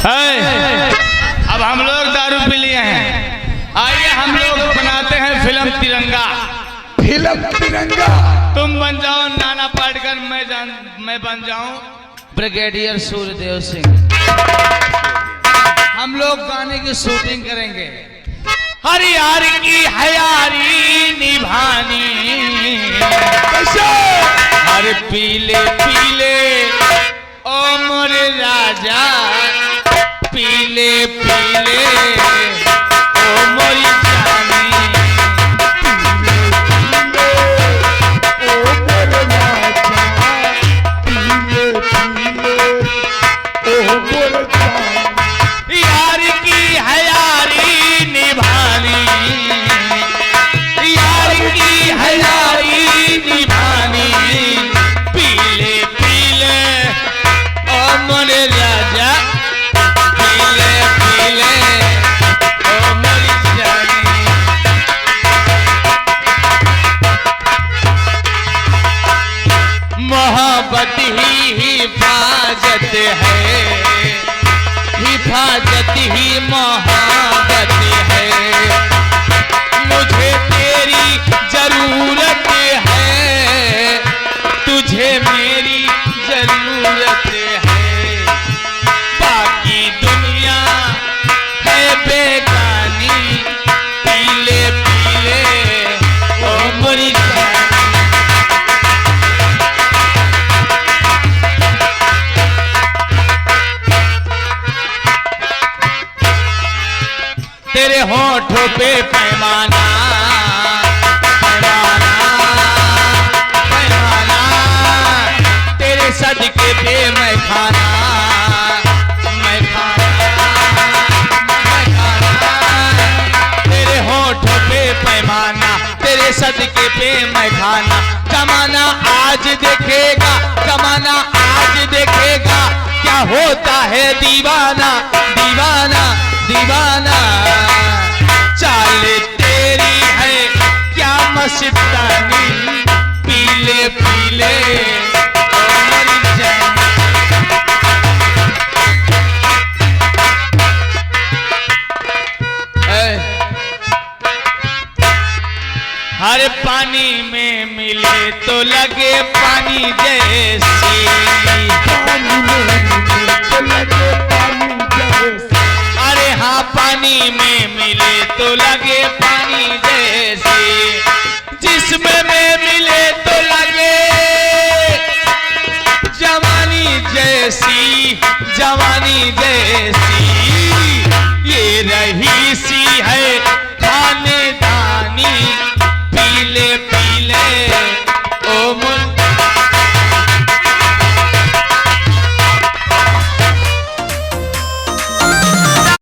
अब हम लोग दारू पी लिए हैं, आइए हम लोग बनाते हैं फिल्म तिरंगा। फिल्म तिरंगा। तुम बन जाओ नाना पाटेकर, मैं बन जाऊं ब्रिगेडियर सूर्यदेव सिंह। हम लोग गाने की शूटिंग करेंगे। हरियार की हयारी निभानी, हर पीले पीले ओ मोरे राजा, पीले पीले ओ मोरी जानी, यार की हयारी निभानी, यार की हयारी निभानी, पीले पीले ओ मोरे राजा, पीले पीले ओ मोरी जानी। मोहब्बत ही हिफाजत है, हिफाजत ही मोहब्बत है, मुझे तेरी जरूरत है, तुझे मेरी जरूरत है, बाकी दुनिया है बेगानी, पीले पीले ओ मोरी जानी। तेरे होठों पे पैमाना, पैमाना, पैमाना, तेरे सदके पे मैं खाना, मैं खाना, मैं खाना, तेरे होठों पे पैमाना, तेरे सदके पे मैं खाना। जमाना आज देखेगा, जमाना आज देखेगा, क्या होता है दीवाना, दीवाना, दीवाना। चाल तेरी है क्या मस्तानी, पीले पीले ओ मोरी जानी। हर पानी में मिले तो लगे पानी जैसी, पानी में मिले तो लगे